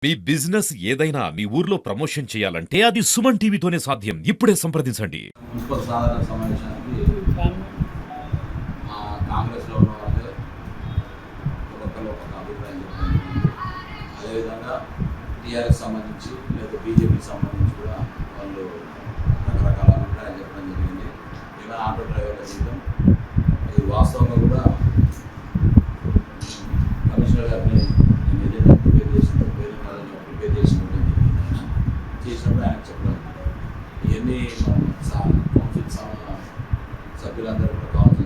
మీ business ఏదైనా మీ ఊర్లో promotion చేయాలంటే అది సుమన్ టీవీతోనే సాధ్యం. ఇప్పుడే సంప్రదించండి. మున్సిపల్ సాధారణ సమావేశానికి మా కాంగ్రెస్లో ఉన్న వాళ్ళే ఒక్కొక్కరు ఒక్కొక్క అభిప్రాయం చెప్పడం జరిగింది. అదేవిధంగా టీఆర్ఎస్ సంబంధించి లేదా బీజేపీకి సంబంధించి కూడా వాళ్ళు రకరకాల అభిప్రాయాలు చెప్పడం జరిగింది. ఇలా ఆటో డ్రైవర్ల జీతం ఇది వాస్తవంగా కూడా కమిషనర్ గారిని నేను ఏదైనా ప్రిపేర్ చేసినప్పుడు పేరు వాళ్ళని ప్రిపేర్ చేసినప్పుడు ఆయన చేసినప్పుడు ఆయన చెప్పడం ఇవన్నీ కౌన్సిల్ సభ్యులందరూ కూడా కావాల్సిన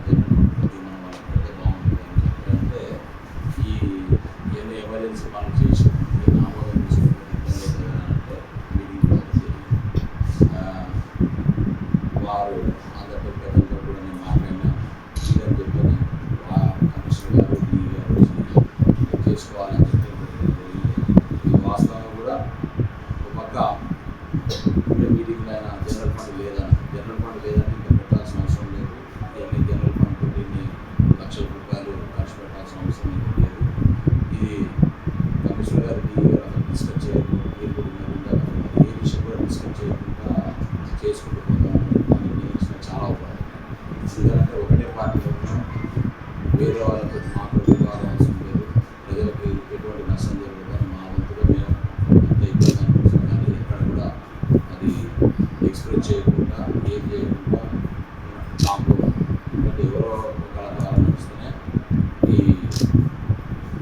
కొద్ది మనం వాళ్ళకి పెడితే బాగుంటుంది అని చెప్పారంటే ఇవన్నీ ఎమర్జెన్సీ పనులు చేసి ఆమోదం తీసుకుంటే అంటే మీటింగ్ వారు అందరితో పెద్దలతో కూడా నేను మాట్లాడినా ఇదని చెప్పని కమిషనర్ గారు డీ గారు చేసుకోవాలని చెప్పి ఇది వాస్తవంగా కూడా ఒక పక్క మీటింగ్లో అయినా జనరల్ ఫండ్ లేదంటే ఇంకా పెట్టాల్సిన అవసరం లేదు. ఇవన్నీ జనరల్ ఫండ్ ఇన్ని లక్షల రూపాయలు ఖర్చు పెట్టాల్సిన అవసరం లేదు. ఇది కమిషనర్ గారు డీ గారు అసలు డిస్కస్ చేయకుండా ఏ విషయం కూడా డిస్కస్ చేయకుండా చేసుకుంటూ పోతామని నేను చాలా ఉపయోగపడుతుంది. ఎందుకంటే ఒకటే పార్టీలో ఉన్నాం, వేరే వాళ్ళతో మాకు అవసరం లేదు, ప్రజలకు ఎటువంటి నష్టం జరుగుతుందని మా వంతుగా మేము అంత ఇబ్బంది అనిపిస్తుంది. కానీ ఎక్కడ కూడా అది ఎక్స్ప్రెస్ చేయకుండా ఏం చేయకుండా కాంప్లో ఎందుకంటే ఎవరో ఒకళ్ళ ద్వారా నడుస్తూనే ఈ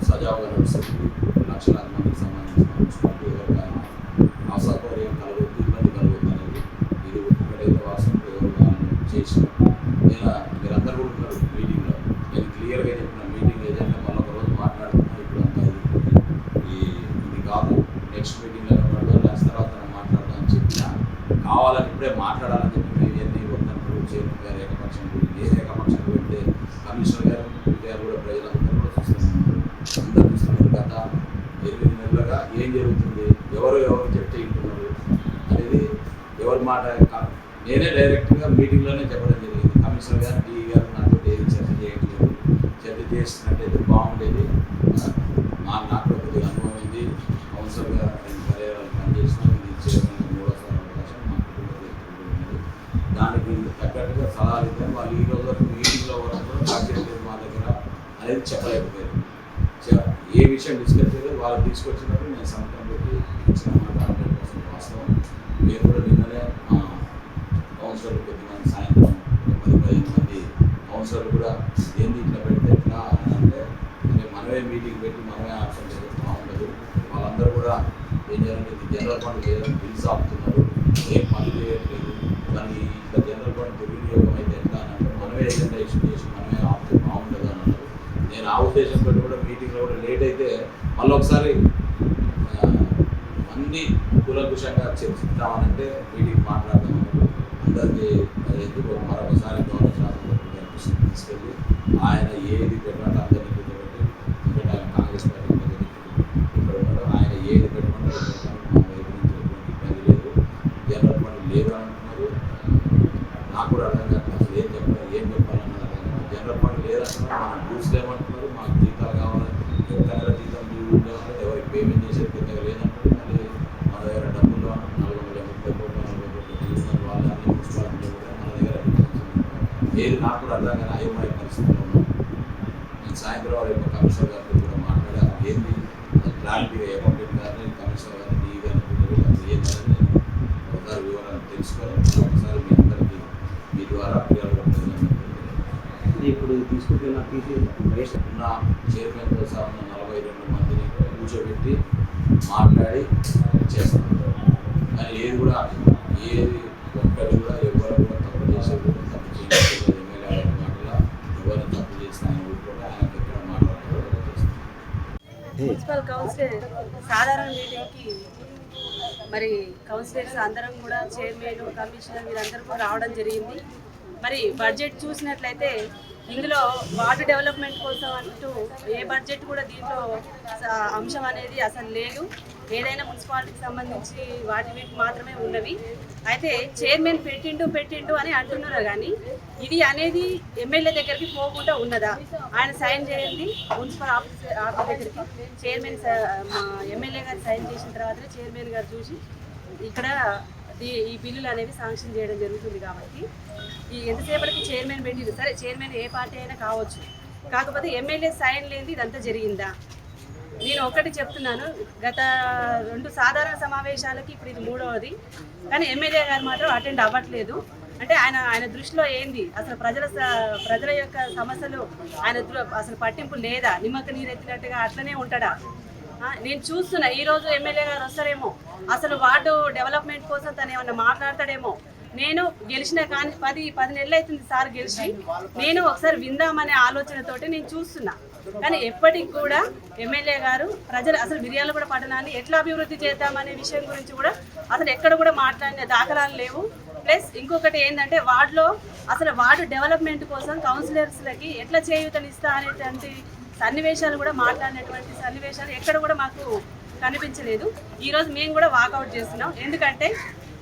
సజావుగా నడుస్తుంది. లక్షలాది మందికి సంబంధించిన మున్సిపాలిటీ ఎవరికైనా అసౌకర్యం కలగొద్దు, ఇబ్బంది కలగొద్దు అనేది ఇది ఒక్కటైతే వాస్తవం ఎవరు వాళ్ళని చేసిన మీరందరూ కూడా ఉన్నారు మీటింగ్లో. నేను క్లియర్గా చెప్పిన మీటింగ్ ఏదైనా మళ్ళీ ఒక రోజు మాట్లాడుతున్నా ఇప్పుడు అంతా ఇది కాదు, నెక్స్ట్ మీటింగ్లో నెక్స్ట్ తర్వాత మాట్లాడదాం అని చెప్పినా కావాలని ఇప్పుడే మాట్లాడాలని చెప్పి ఇవన్నీ వద్దన్నప్పుడు చైర్మన్ గారు ఏకపక్షం ఏ ఏకపక్షం పెడితే కమిషనర్ గారు కూడా ప్రజలందరూ కూడా చూస్తున్నారు. అందరూ చూస్తున్నారు. గత 8 నెలలుగా ఏం జరుగుతుంది, ఎవరు చెప్తే ఇంటున్నారు అనేది ఎవరి మాట నేనే డైరెక్ట్గా మీటింగ్లోనే చెప్పడం జరిగింది. కమిషనర్ గారు డీ గారు నాతో ఏది చర్చ చేయట్లేదు, చర్చ చేస్తున్నట్టయితే బాగుండేది. నాకు కొద్దిగా అనుభవం ఉంది, కౌన్సిలర్గా నేను పర్యాలు పనిచేసిన ఇది చైర్మన్ 3వ అవకాశం మా కుటుంబ ఉన్నది. దానికి తగ్గట్టుగా సలహాలు ఇద్దాం. వాళ్ళు ఈ రోజు వరకు మీటింగ్లో వరకు కాకేలేదు మా దగ్గర అనేది చెప్పలేకపోయారు. ఏ విషయం డిస్కస్ చేయలేదు. వాళ్ళు తీసుకొచ్చినప్పుడు నేను సంతకం పెట్టి ఇచ్చిన మాట 100% వాస్తవం. మేము కూడా నిన్ననే కౌన్సిలర్లు కొద్దిమంది సాయంత్రం 10-15 మంది కౌన్సిలర్లు కూడా ఏంది ఇట్లా పెడితే ఎట్లా అని అంటే మనమే మీటింగ్ పెట్టి మనమే ఆప్షన్ చేస్తే బాగుండదు. వాళ్ళందరూ కూడా ఏం చేయాలంటే ఇది జనరల్ ఫండ్ లేదని బిల్స్ ఆపుతున్నారు, ఏం పనులు చేయట్లేదు, కానీ ఇట్లా జనరల్ ఫండ్ దుర్వినియోగం అయితే ఎట్లా అని అంటే మనమే ఏజెండా ఇష్యూ చేసి మనమే ఆపితే బాగుండదు అని అన్నారు. నేను ఆ ఉద్దేశంతో కూడా మీటింగ్లో కూడా లేట్ అయితే మళ్ళీ ఒకసారి అన్ని కూలంకుషంగా చర్చిద్దామనంటే మీటింగ్ మాట్లాడదామని అందరికీ ఎందుకు మరొకసారి గవర్నర్ శాసన తీసుకెళ్ళి ఆయన ఏది పెట్టమంటే అందరినీ కూర్చోబెట్టి ఎందుకంటే ఆయన కాంగ్రెస్ పార్టీ ఇక్కడ ఉన్నాడు, ఆయన ఏది పెట్టమంటే మా వైపు నుంచి ఎటువంటి ఇబ్బంది లేదు, జనరల్ ఫండ్ లేదు అంటున్నారు. నాకు కూడా అర్థం కాదు అసలు ఏం చెప్పాలన్నది అర్థం కాదు. జనరల్ ఫండ్ లేదంటున్నారు, మన రూల్స్ లేమంటున్నారు, మాకు జీతాలు కావాలి, నెల జీతం ఉండేవాళ్ళు ఎవరికి పేమెంట్ చేసేది పెద్దగా లేదంటారు. మళ్ళీ మన దగ్గర డబ్బులు 430 కోట్లు 40 కోట్లు తీసుకున్న వాళ్ళని మున్సిపాలిటీలో కూడా మన దగ్గర ఏది నాకు కూడా అర్థం కానీ అయోమయ పరిస్థితిలో ఉన్నాం. నేను సాయంత్రం వారి యొక్క కమిషనర్ గారితో కూడా మాట్లాడా ఏంది క్లారిటీగా అకౌంటెంట్ గారిని కమిషనర్ గారిని డీ గారిని ఏంటనేది నేను ఒకసారి వివరాలు తెలుసుకొని ఒకసారి మీ అందరికీ మీ ద్వారా ఇప్పుడు తీసుకుంటున్న ఉన్న చైర్మన్తో సహా ఉన్న 42 మందిని కూర్చోబెట్టి మాట్లాడి చేస్తున్నారు. కానీ ఏది కూడా ఒక్కటి కూడా ఎవరు కూడా తప్పు చేసేది తప్పు చేయలేదు. ఎమ్మెల్యే మాటల ఎవరు తప్పు చేసిన ఆయన కూడా ఆయనకు ఎక్కడ మాట్లాడుతూ చేస్తారు. మున్సిపల్ కౌన్సిల్ సాధారణ మీటింగ్కి మరి కౌన్సిలర్స్ అందరం కూడా చైర్మన్ కమిషనర్ వీరందరూ కూడా రావడం జరిగింది. మరి బడ్జెట్ చూసినట్లయితే ఇందులో వార్డు డెవలప్మెంట్ కోసం అంటూ ఏ బడ్జెట్ కూడా దీంట్లో అంశం అనేది అసలు లేదు. ఏదైనా మున్సిపాలిటీకి సంబంధించి వీటికి మాత్రమే ఉన్నవి. అయితే చైర్మన్ పెట్టిండు అని అంటున్నారు, కానీ ఇది అనేది ఎమ్మెల్యే దగ్గరికి పోకుండా ఉన్నదా? ఆయన సైన్ చేయండి మున్సిపల్ ఆఫీస్ దగ్గరికి, చైర్మన్ ఎమ్మెల్యే గారు సైన్ చేసిన తర్వాతనే చైర్మన్ గారు చూసి ఇక్కడ ఈ బిల్లులు అనేవి శాంక్షన్ చేయడం జరుగుతుంది. కాబట్టి ఈ ఎంతసేపటికి చైర్మన్ పెట్టింది, సరే చైర్మన్ ఏ పార్టీ అయినా కావచ్చు, కాకపోతే ఎమ్మెల్యే సైన్ లేనిది ఇదంతా జరిగిందా? నేను ఒకటి చెప్తున్నాను, గత 2 సాధారణ సమావేశాలకి ఇప్పుడు ఇది 3వది, కానీ ఎమ్మెల్యే గారు మాత్రం అటెండ్ అవ్వట్లేదు. అంటే ఆయన దృష్టిలో ఏంది, అసలు ప్రజల యొక్క సమస్యలు అసలు పట్టింపు లేదా? నిమ్మక నీరెత్తినట్టుగా అట్లనే ఉంటాడా? నేను చూస్తున్నా ఈరోజు ఎమ్మెల్యే గారు వస్తారేమో, అసలు వార్డు డెవలప్మెంట్ కోసం తను ఏమన్నా మాట్లాడతాడేమో. నేను గెలిచిన కానీ 10 నెలలు అవుతుంది సార్ గెలిచి, నేను ఒకసారి విందామనే ఆలోచనతోటి నేను చూస్తున్నా. కానీ ఎప్పటికి కూడా ఎమ్మెల్యే గారు అసలు మిర్యాలగూడ పట్టణాన్ని ఎట్లా అభివృద్ధి చేద్దామనే విషయం గురించి కూడా అసలు ఎక్కడ కూడా మాట్లాడిన దాఖలాలు లేవు. ప్లస్ ఇంకొకటి ఏంటంటే వార్డు డెవలప్మెంట్ కోసం కౌన్సిలర్స్లకి ఎట్లా చేయూతనిస్తా అనేటువంటి సన్నివేశాలు కూడా మాట్లాడినటువంటి సన్నివేశాలు ఎక్కడ కూడా మాకు కనిపించలేదు. ఈరోజు మేము కూడా వాకౌట్ చేస్తున్నాం, ఎందుకంటే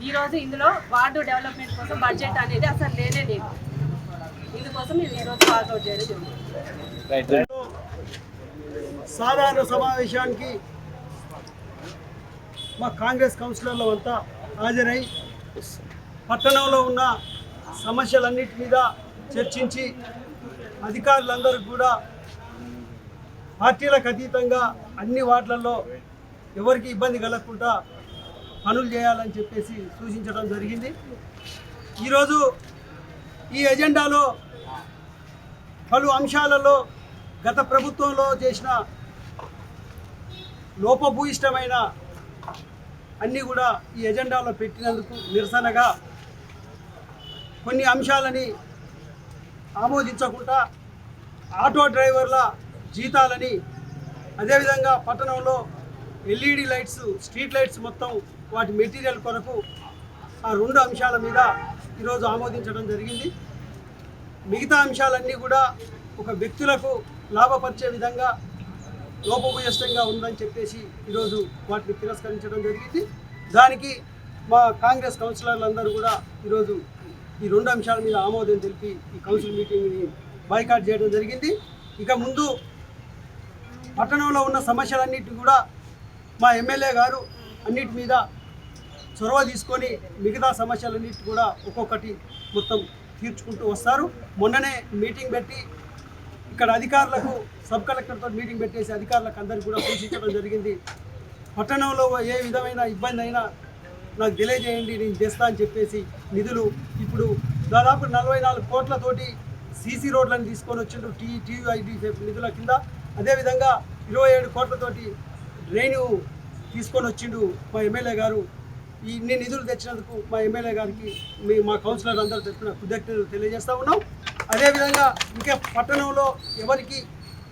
ఈరోజు ఇందులో వార్డు డెవలప్మెంట్ కోసం బడ్జెట్ అనేది అసలు లేనే లేదు. ఇందుకోసం మేము ఈరోజు వాకౌట్ చేయడం జరుగుతుంది. సాధారణ సమావేశానికి మా కాంగ్రెస్ కౌన్సిలర్లు అంతా హాజరై పట్టణంలో ఉన్న సమస్యలన్నిటి మీద చర్చించి అధికారులందరూ కూడా పార్టీలకు అతీతంగా అన్ని వార్డులలో ఎవరికి ఇబ్బంది కలగకుండా పనులు చేయాలని చెప్పేసి సూచించడం జరిగింది. ఈరోజు ఈ ఎజెండాలో పలు అంశాలలో గత ప్రభుత్వంలో చేసిన లోపభూయిష్టమైన అన్నీ కూడా ఈ ఎజెండాలో పెట్టినందుకు నిరసనగా కొన్ని అంశాలని ఆమోదించకుండా ఆటో డ్రైవర్ల జీతాలని, అదేవిధంగా పట్టణంలో ఎల్ఈడి లైట్స్, స్ట్రీట్ లైట్స్ మొత్తం వాటి మెటీరియల్ కొరకు ఆ 2 అంశాల మీద ఈరోజు ఆమోదించడం జరిగింది. మిగతా అంశాలన్నీ కూడా ఒక వ్యక్తులకు లాభపరిచే విధంగా లోపభూయిష్టంగా ఉందని చెప్పేసి ఈరోజు వాటిని తిరస్కరించడం జరిగింది. దానికి మా కాంగ్రెస్ కౌన్సిలర్లందరూ కూడా ఈరోజు ఈ 2 అంశాల మీద ఆమోదం తెలిపి ఈ కౌన్సిల్ మీటింగ్ని బాయ్కాట్ చేయడం జరిగింది. ఇక ముందు పట్టణంలో ఉన్న సమస్యలన్నిటి కూడా మా ఎమ్మెల్యే గారు అన్నిటి మీద చొరవ తీసుకొని మిగతా సమస్యలన్నిటి కూడా ఒక్కొక్కటి మొత్తం తీర్చుకుంటూ వస్తారు. మొన్ననే మీటింగ్ పెట్టి ఇక్కడ అధికారులకు సబ్ కలెక్టర్తో మీటింగ్ పెట్టేసి అధికారులకు అందరికీ కూడా సూచించడం జరిగింది. పట్టణంలో ఏ విధమైన ఇబ్బంది అయినా నాకు తెలియజేయండి, నేను చేస్తా అని చెప్పేసి నిధులు ఇప్పుడు దాదాపు 44 కోట్లతోటి సీసీ రోడ్లను తీసుకొని వచ్చిండు టీయూఐడి నిధుల కింద. అదేవిధంగా 27 కోట్లతోటి డ్రైను తీసుకొని వచ్చిండు మా ఎమ్మెల్యే గారు. ఇన్ని నిధులు తెచ్చినందుకు మా ఎమ్మెల్యే గారికి మా కౌన్సిలర్ అందరూ తరఫున కృతజ్ఞతలు తెలియజేస్తూ ఉన్నాం. అదేవిధంగా ఇంకా పట్టణంలో ఎవరికి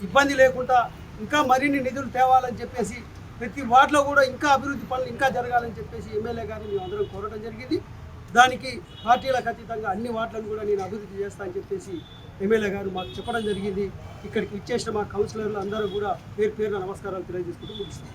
ఇబ్బంది లేకుండా ఇంకా మరిన్ని నిధులు తేవాలని చెప్పేసి ప్రతి వార్డులో కూడా ఇంకా అభివృద్ధి పనులు ఇంకా జరగాలని చెప్పేసి ఎమ్మెల్యే గారిని మేము అందరం కోరడం జరిగింది. దానికి పార్టీలకు అతీతంగా అన్ని వార్డులను కూడా నేను అభివృద్ధి చేస్తా అని చెప్పేసి ఎమ్మెల్యే గారు మాకు చెప్పడం జరిగింది. ఇక్కడికి ఇచ్చేసిన మా కౌన్సిలర్లు అందరూ కూడా పేరున నమస్కారాలు తెలియజేసుకుంటూ ముగిస్తాం.